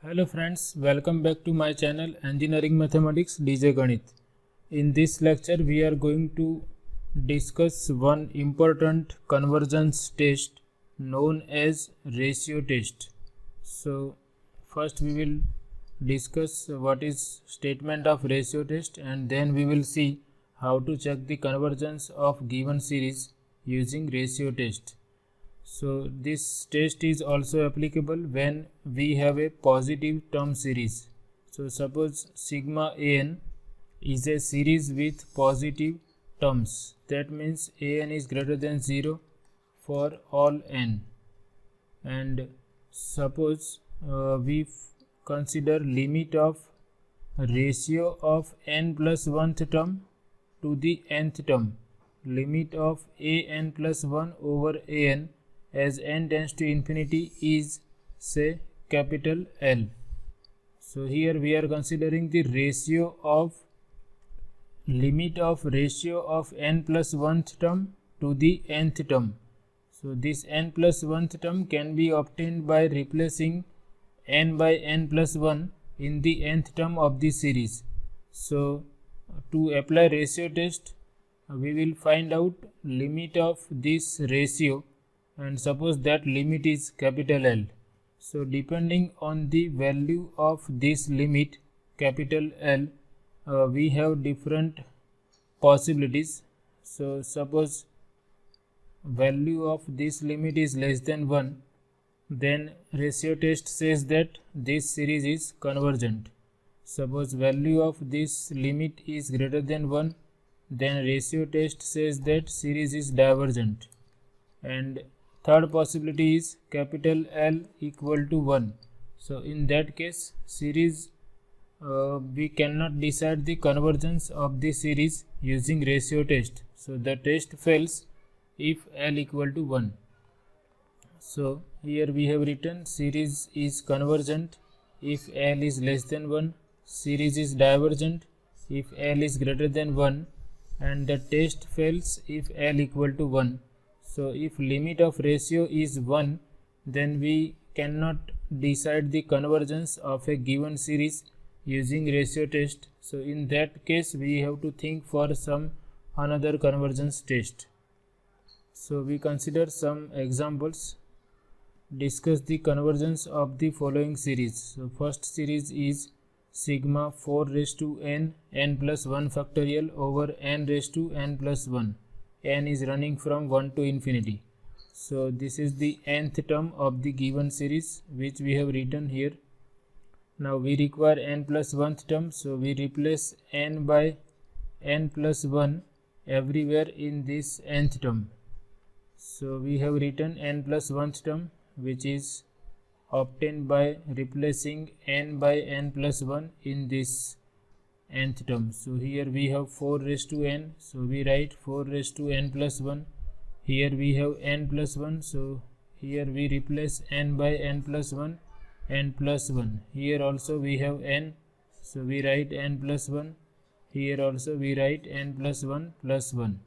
Hello friends, welcome back to my channel Engineering Mathematics DJ Ganit. In this lecture we are going to discuss one important convergence test known as ratio test. So first we will discuss what is statement of ratio test, and then we will see how to check the convergence of given series using ratio test. So this test is also applicable when we have a positive term series. So suppose sigma an is a series with positive terms. That means an is greater than 0 for all n. And suppose we consider limit of ratio of n plus 1th term to the nth term. Limit of an plus 1 over an as n tends to infinity is, say, capital L. So here we are considering the ratio of limit of ratio of n plus 1th term to the nth term. So this n plus 1th term can be obtained by replacing n by n plus 1 in the nth term of the series. So to apply ratio test, we will find out limit of this ratio, and suppose that limit is capital L. So depending on the value of this limit capital L, we have different possibilities. So suppose value of this limit is less than 1, then ratio test says that this series is convergent. Suppose value of this limit is greater than 1, then ratio test says that series is divergent. And third possibility is capital L equal to 1. So in that case, series we cannot decide the convergence of the series using ratio test. So the test fails if L equal to 1. So here we have written series is convergent if L is less than 1, series is divergent if L is greater than 1, and the test fails if L equal to 1. So if limit of ratio is 1, then we cannot decide the convergence of a given series using ratio test. So in that case we have to think for some another convergence test. So we consider some examples. Discuss the convergence of the following series. So first series is sigma 4 raised to n plus 1 factorial over n raised to n plus 1. N is running from 1 to infinity. So this is the nth term of the given series, which we have written here. Now we require n plus 1th term, so we replace n by n plus 1 everywhere in this nth term. So we have written n plus 1th term, which is obtained by replacing n by n plus 1 in this nth term. So here we have 4 raised to n, so we write 4 raised to n plus 1. Here we have n plus 1, so here we replace n by n plus 1, n plus 1. Here also we have n, so we write n plus 1. Here also we write n plus 1 plus 1.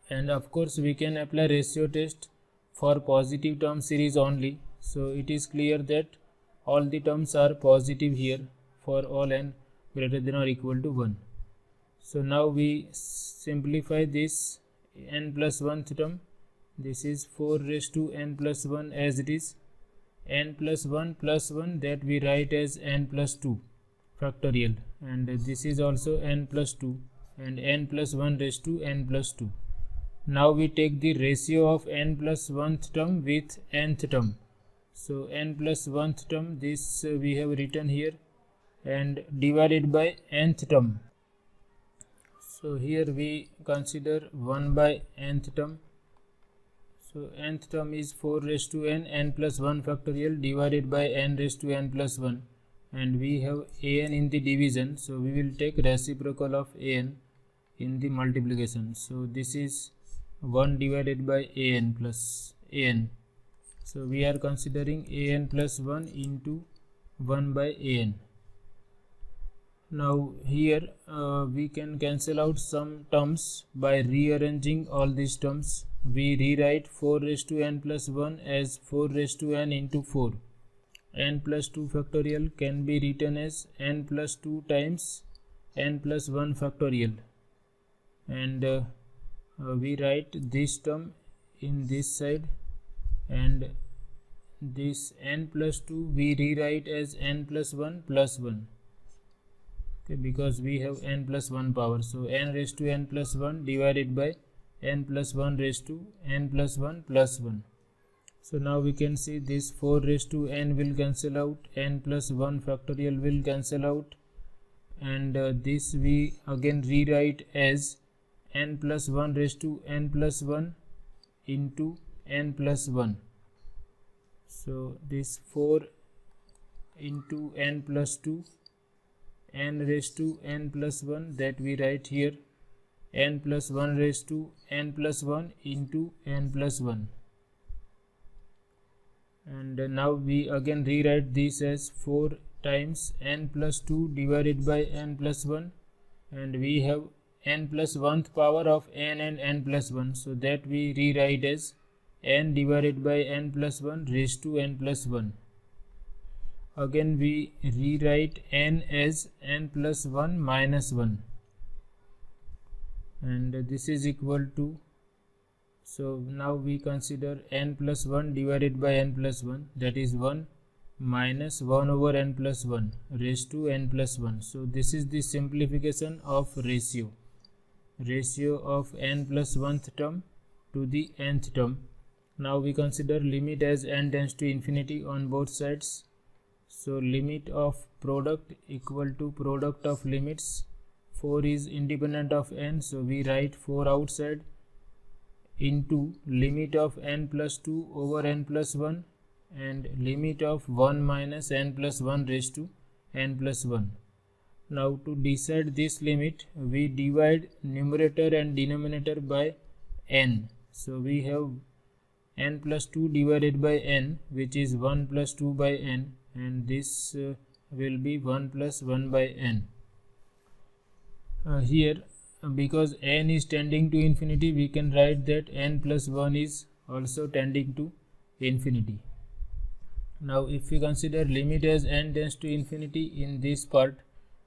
And of course we can apply ratio test for positive term series only. So it is clear that all the terms are positive here for all n greater than or equal to 1. So now we simplify this n plus 1th term. This is 4 raised to n plus 1 as it is. N plus 1 that we write as n plus 2 factorial, and this is also n plus 2, and n plus 1 raised to n plus 2. Now we take the ratio of n plus 1th term with nth term. So n plus 1th term, this we have written here, and divided by nth term. So here we consider 1 by nth term. So nth term is 4 raised to n plus 1 factorial divided by n raised to n plus 1, and we have an in the division, so we will take reciprocal of an in the multiplication. So this is 1 divided by an plus an. So we are considering an plus 1 into 1 by an. Now here we can cancel out some terms by rearranging all these terms. We rewrite 4 raised to n plus 1 as 4 raised to n into 4, n plus 2 factorial can be written as n plus 2 times n plus 1 factorial, and we write this term in this side, and this n plus 2 we rewrite as n plus 1 plus 1. Okay, because we have n plus 1 power, so n raised to n plus 1 divided by n plus 1 raised to n plus 1 plus 1. So now we can see this 4 raised to n will cancel out, n plus 1 factorial will cancel out, and this we again rewrite as n plus 1 raised to n plus 1 into n plus 1. So this 4 into n plus 2, n raised to n plus 1, that we write here n plus 1 raised to n plus 1 into n plus 1. And now we again rewrite this as 4 times n plus 2 divided by n plus 1, and we have n plus 1th power of n and n plus 1, so that we rewrite as n divided by n plus 1 raised to n plus 1. Again we rewrite n as n plus 1 minus 1, and this is equal to, so now we consider n plus 1 divided by n plus 1, that is 1 minus 1 over n plus 1 raised to n plus 1. So this is the simplification of ratio of n plus 1th term to the nth term. Now we consider limit as n tends to infinity on both sides. So limit of product equal to product of limits. 4 is independent of n, so we write 4 outside, into limit of n plus 2 over n plus 1 and limit of 1 minus n plus 1 raised to n plus 1. Now to decide this limit, we divide numerator and denominator by n. So we have n plus 2 divided by n, which is 1 plus 2 by n, and this will be 1 plus 1 by n. Here, because n is tending to infinity, we can write that n plus 1 is also tending to infinity. Now if we consider limit as n tends to infinity, in this part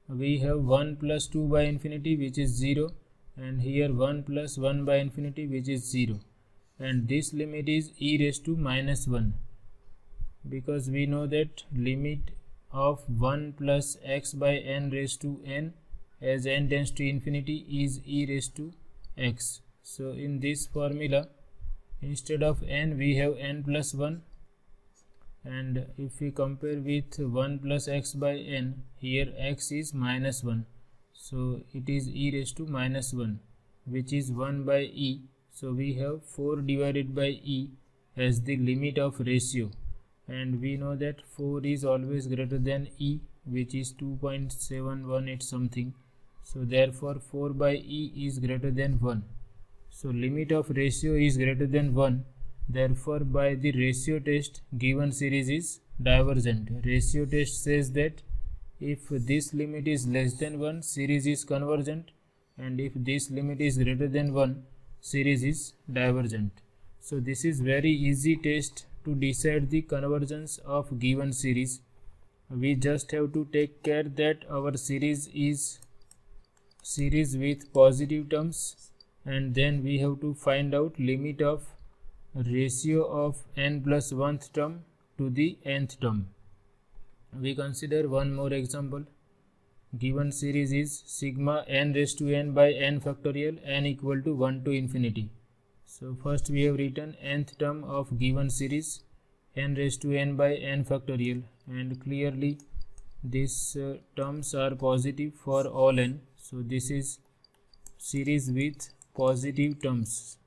we have 1 plus 2 by infinity, which is 0, and here 1 plus 1 by infinity, which is 0, and this limit is e raised to minus 1, because we know that limit of 1 plus x by n raised to n as n tends to infinity is e raised to x. So in this formula, instead of n we have n plus 1, and if we compare with 1 plus x by n, here x is minus 1, so it is e raised to minus 1, which is 1 by e. So we have 4 divided by e as the limit of ratio, and we know that 4 is always greater than e, which is 2.718 something. So therefore 4 by e is greater than 1. So limit of ratio is greater than 1. Therefore by the ratio test, given series is divergent. Ratio test says that if this limit is less than 1, series is convergent, and if this limit is greater than 1, series is divergent. So this is very easy test to decide the convergence of given series. We just have to take care that our series is series with positive terms, and then we have to find out limit of ratio of n plus 1th term to the nth term. We consider one more example. Given series is sigma n raised to n by n factorial, n equal to 1 to infinity. So first we have written nth term of given series, n raised to n by n factorial, and clearly these terms are positive for all n. So this is series with positive terms.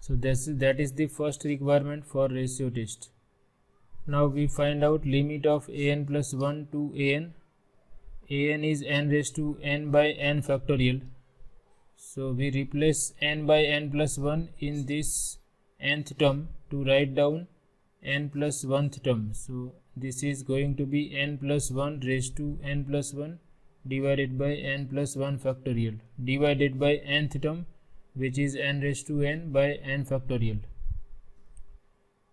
So that is the first requirement for ratio test. Now we find out limit of an plus 1 to an. An is n raised to n by n factorial. So we replace n by n plus 1 in this nth term to write down n plus 1th term. So this is going to be n plus 1 raised to n plus 1 divided by n plus 1 factorial divided by nth term, which is n raised to n by n factorial.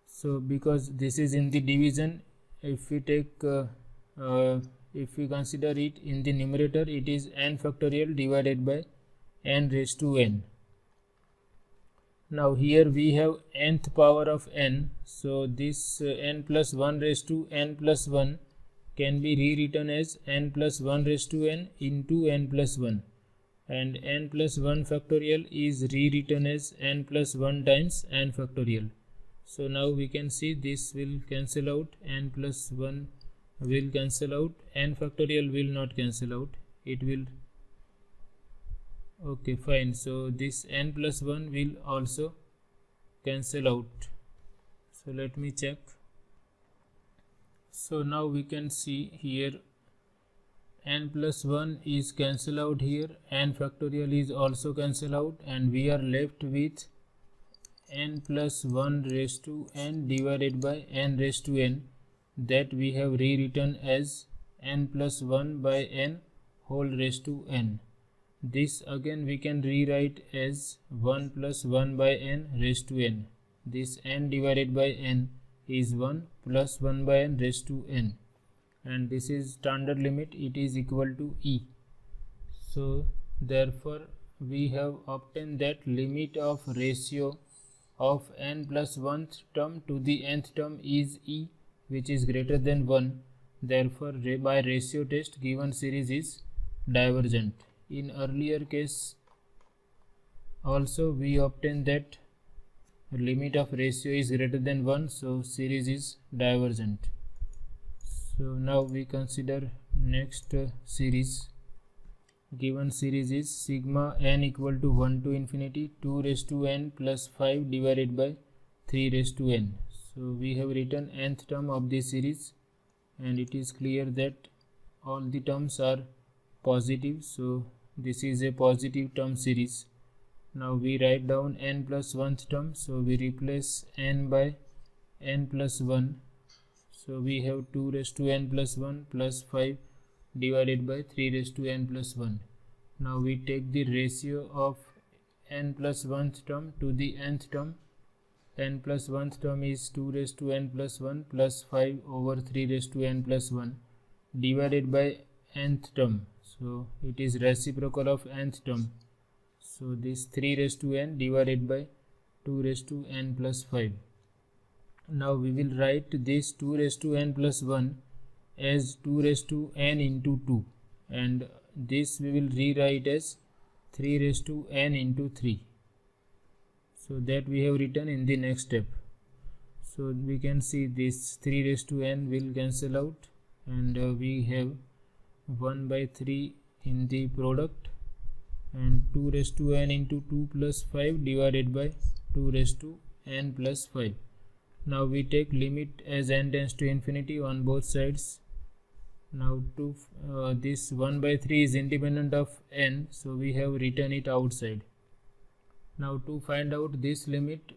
So because this is in the division, if we take if we consider it in the numerator, it is n factorial divided by n raised to n. Now here we have nth power of n, so this n plus 1 raised to n plus 1 can be rewritten as n plus 1 raised to n into n plus 1, and n plus 1 factorial is rewritten as n plus 1 times n factorial. So now we can see this will cancel out, n plus 1 will cancel out, n factorial will not cancel out, it will, okay fine, so this n plus 1 will also cancel out. So let me check. So now we can see here n plus 1 is cancel out here, n factorial is also cancel out, and we are left with n plus 1 raised to n divided by n raised to n, that we have rewritten as n plus 1 by n whole raised to n. This again we can rewrite as 1 plus 1 by n raised to n. This n divided by n is 1 plus 1 by n raised to n, and this is standard limit, it is equal to e. So therefore we have obtained that limit of ratio of n plus 1th term to the nth term is e, which is greater than 1. Therefore by ratio test given series is divergent. In earlier case also we obtained that limit of ratio is greater than 1, so series is divergent. So now we consider next series. Given series is sigma n equal to 1 to infinity 2 raised to n plus 5 divided by 3 raised to n. So we have written nth term of this series, and it is clear that all the terms are positive, so this is a positive term series. Now we write down n plus 1th term, so we replace n by n plus 1. So we have 2 raised to n plus 1 plus 5 divided by 3 raised to n plus 1. Now we take the ratio of n plus 1th term to the nth term. N plus 1th term is 2 raised to n plus 1 plus 5 over 3 raised to n plus 1 divided by nth term. So it is reciprocal of nth term. So this 3 raised to n divided by 2 raised to n plus 5. Now we will write this 2 raised to n plus 1 as 2 raised to n into 2, and this we will rewrite as 3 raised to n into 3. So that we have written in the next step. So we can see this 3 raised to n will cancel out, and we have 1 by 3 in the product, and 2 raised to n into 2 plus 5 divided by 2 raised to n plus 5. Now we take limit as n tends to infinity on both sides. Now this 1 by 3 is independent of n, so we have written it outside. Now to find out this limit,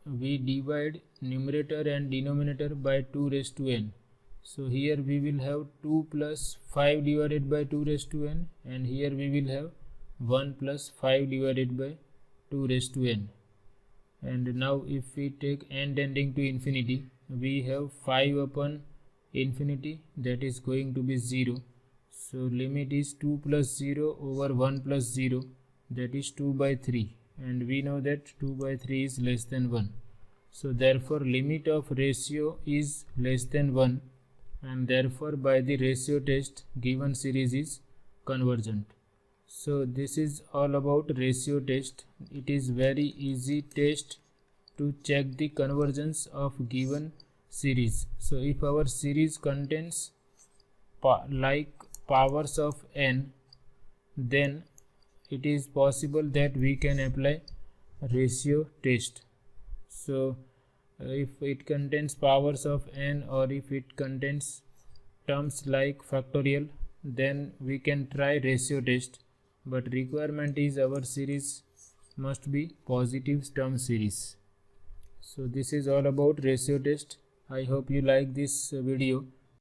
we divide numerator and denominator by 2 raised to n. So here we will have 2 plus 5 divided by 2 raised to n, and here we will have 1 plus 5 divided by 2 raised to n. And now if we take n tending to infinity, we have 5 upon infinity, that is going to be 0. So limit is 2 plus 0 over 1 plus 0, that is 2 by 3, and we know that 2 by 3 is less than 1. So therefore limit of ratio is less than 1, and therefore by the ratio test given series is convergent. So this is all about ratio test. It is very easy test to check the convergence of given series. So if our series contains like powers of n, then it is possible that we can apply ratio test. So if it contains powers of n, or if it contains terms like factorial, then we can try ratio test, but requirement is our series must be positive term series. So this is all about ratio test. I hope you like this video.